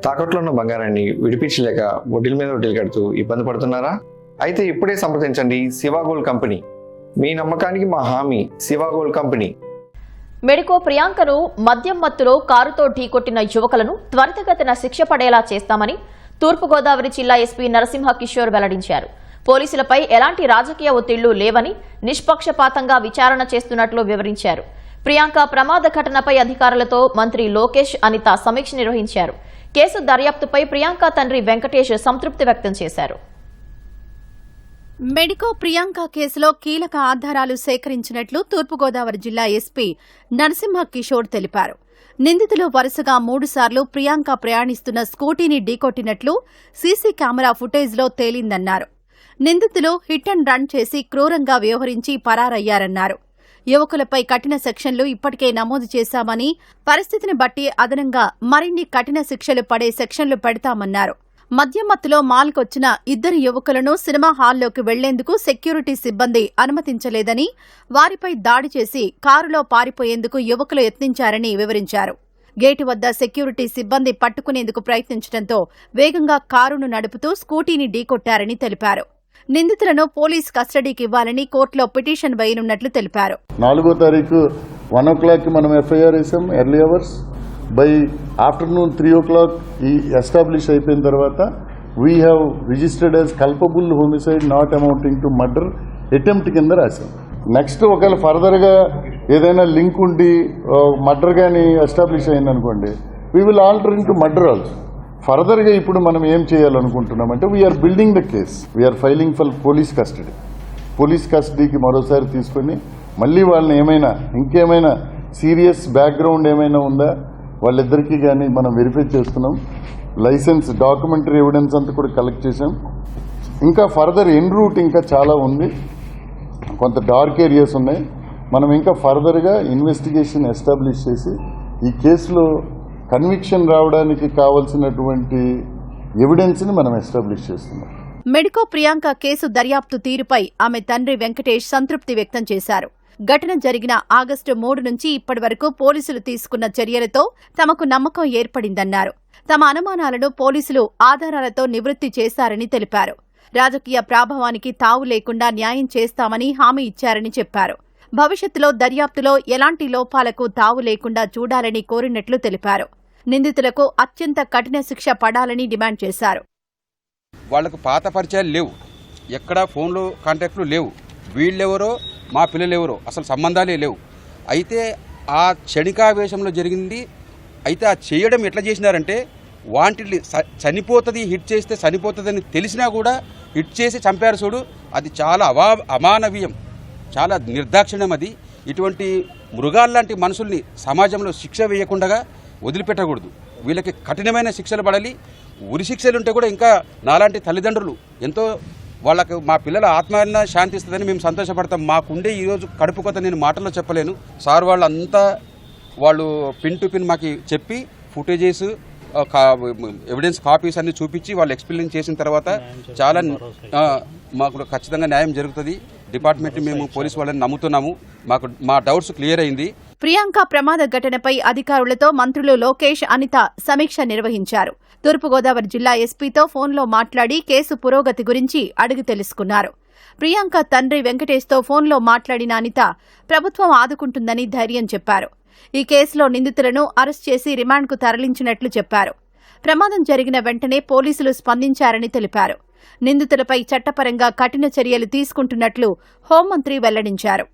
తాకట్లో ఉన్న బంగారాన్ని విడిపించలేక వడ్డీల మీద వడ్డీలు కడుతూ ఇబ్బంది పడుతున్నారా? అయితే ఇప్పుడే సంప్రదించండి శివ గోల్డ్ కంపెనీ. మీ నమ్మకానికి మా హామీ శివ గోల్డ్ కంపెనీ. మెడికో ప్రియాంకను మద్యం మత్తులో కారుతో ఢీకొట్టిన యువకులను త్వరితగతిన శిక్ష పడేలా చేస్తామని తూర్పుగోదావరి జిల్లా ఎస్పీ నరసింహ కిషోర్ వెల్లడించారు. పోలీసులపై ఎలాంటి రాజకీయ ఒత్తిళ్లు లేవని నిష్పక్షపాతంగా విచారణ చేస్తున్నట్లు వివరించారు. ప్రియాంక ప్రమాద ఘటనపై అధికారులతో మంత్రి లోకేష్, అనిత సమీక్ష నిర్వహించారు. కేసు దర్యాప్తుపై ప్రియాంక తండ్రి వెంకటేష్ సంతృప్తి వ్యక్తం చేశారు. మెడికో ప్రియాంక కేసులో కీలక ఆధారాలు సేకరించినట్లు తూర్పుగోదావరి జిల్లా ఎస్పీ నరసింహ కిషోర్ తెలిపారు. నిందితులు వరుసగా 3 సార్లు ప్రియాంక ప్రయాణిస్తున్న స్కూటీని ఢీకొట్టినట్లు సీసీ కెమెరా ఫుటేజ్లో తేలిందన్నారు. నిందితులు హిట్ అండ్ రన్ చేసి క్రూరంగా వ్యవహరించి పరారయ్యారన్నారు. యువకులపై కఠిన సెక్షన్లు ఇప్పటికే నమోదు చేశామని, పరిస్థితిని బట్టి అదనంగా మరిన్ని కఠిన శిక్షలు పడే సెక్షన్లు పెడతామన్నారు. మద్యం మత్తులో మాల్కొచ్చిన 2 యువకులను సినిమా హాల్లోకి వెళ్లేందుకు సెక్యూరిటీ సిబ్బంది అనుమతించలేదని, వారిపై దాడి చేసి కారులో పారిపోయేందుకు యువకులు యత్నించారని వివరించారు. గేటు వద్ద సెక్యూరిటీ సిబ్బంది పట్టుకునేందుకు ప్రయత్నించడంతో వేగంగా కారును నడుపుతూ స్కూటీని ఢీకొట్టారని తెలిపారు. నిందితులను పోలీస్ కస్టడీకి ఇవ్వాలని కోర్టులో పిటిషన్ వేయనున్నట్లు తెలిపారు. 4వ తారీఖు 1 o'clock మనం ఎఫ్ఐఆర్ వేసాం. Early hours by afternoon 3 o'clock ఈ ఎస్టాబ్లిష్ అయిపోయిన తర్వాత we have registered as culpable homicide not amounting to murder attempt కింద రాశాం. నెక్స్ట్ ఒకవేళ ఫర్దర్గా ఏదైనా లింక్ ఉండి మర్డర్ కానీ ఎస్టాబ్లిష్ అయిందనుకోండి, we will alter into murder also. ఫర్దర్గా ఇప్పుడు మనం ఏం చేయాలనుకుంటున్నామంటే we're building the case, we're filing for police custody. Police కస్టడీకి మరోసారి తీసుకొని మళ్ళీ వాళ్ళని ఇంకేమైనా సీరియస్ బ్యాక్గ్రౌండ్ ఏమైనా ఉందా వాళ్ళిద్దరికీ కానీ మనం వెరిఫై చేస్తున్నాం. లైసెన్స్, డాక్యుమెంటరీ ఎవిడెన్స్ అంతా కూడా కలెక్ట్ చేసాం. ఇంకా ఫర్దర్ ఎన్ రూట్ ఇంకా చాలా ఉంది, కొంత డార్క్ ఏరియాస్ ఉన్నాయి. మనం ఇంకా ఫర్దర్గా ఇన్వెస్టిగేషన్ ఎస్టాబ్లిష్ చేసి ఈ కేసులో కన్విక్షన్ రావడానికి కావాల్సినటువంటి ఎవిడెన్స్ని మనం ఎస్టాబ్లిష్ చేస్తున్నాం. మెడికో ప్రియాంక కేసు దర్యాప్తు తీరుపై ఆమె తండ్రి వెంకటేష్ సంతృప్తి వ్యక్తం చేశారు. ఘటన జరిగిన ఆగస్టు 3 నుంచి ఇప్పటి వరకు పోలీసులు తీసుకున్న చర్యలతో తమకు నమ్మకం ఏర్పడిందన్నారు. తమ అనుమానాలను పోలీసులు ఆధారాలతో నివృత్తి చేశారని తెలిపారు. రాజకీయ ప్రభావానికి తావు లేకుండా న్యాయం చేస్తామని హామీ ఇచ్చారని చెప్పారు. భవిష్యత్తులో దర్యాప్తులో ఎలాంటి లోపాలకు తావు లేకుండా చూడాలని కోరినట్లు తెలిపారు. నిందితులకు అత్యంత కఠిన శిక్ష పడాలని డిమాండ్ చేశారు. వాళ్లకు పాత పరిచయాలు లేవు, ఎక్కడా ఫోన్లో కాంటాక్ట్లు లేవు. వీళ్ళెవరో మా పిల్లలెవరో అసలు సంబంధాలే లేవు. అయితే ఆ క్షణికావేశంలో జరిగింది. అయితే ఆ చేయడం ఎట్లా చేసినారంటే వాంటిని చనిపోతుంది, హిట్ చేస్తే చనిపోతుందని తెలిసినా కూడా హిట్ చేసి చంపారు చూడు. అది చాలా అమానవీయం, చాలా నిర్దాక్షిణ్యం. అది ఇటువంటి మృగాల్లాంటి మనుషుల్ని సమాజంలో శిక్ష వేయకుండా వదిలిపెట్టకూడదు. వీళ్ళకి కఠినమైన శిక్షలు పడాలి. ఉరి శిక్షలు ఉంటే కూడా ఇంకా నాలాంటి తల్లిదండ్రులు ఎంతో వాళ్ళకు మా పిల్లల ఆత్మహత్య శాంతిస్తుందని మేము సంతోషపడతాం. మాకుండే ఈరోజు కడుపు కొత్త నేను మాటల్లో చెప్పలేను. సార్ వాళ్ళంతా వాళ్ళు పిన్ టు పిన్ మాకు చెప్పి ఫుటేజెస్, ఎవిడెన్స్ కాపీస్ అన్ని చూపించి వాళ్ళు ఎక్స్ప్లెయిన్ చేసిన తర్వాత చాలా మాకు ఖచ్చితంగా న్యాయం జరుగుతుంది. డిపార్ట్మెంట్ మేము పోలీసు వాళ్ళని నమ్ముతున్నాము. మా డౌట్స్ క్లియర్ అయింది. ప్రియాంక ప్రమాద ఘటనపై అధికారులతో మంత్రులు లోకేష్, అనిత సమీక్ష నిర్వహించారు. తూర్పుగోదావరి జిల్లా ఎస్పీతో ఫోన్లో మాట్లాడి కేసు పురోగతి గురించి అడిగి తెలుసుకున్నారు. ప్రియాంక తండ్రి వెంకటేష్తో ఫోన్లో మాట్లాడిన అనిత ప్రభుత్వం ఆదుకుంటుందని ధైర్యం చెప్పారు. ఈ కేసులో నిందితులను అరెస్ట్ చేసి రిమాండ్కు తరలించినట్లు చెప్పారు. ప్రమాదం జరిగిన వెంటనే పోలీసులు స్పందించారని తెలిపారు. నిందితులపై చట్టపరంగా కఠిన చర్యలు తీసుకుంటున్నట్లు హోంమంత్రి వెల్లడించారు.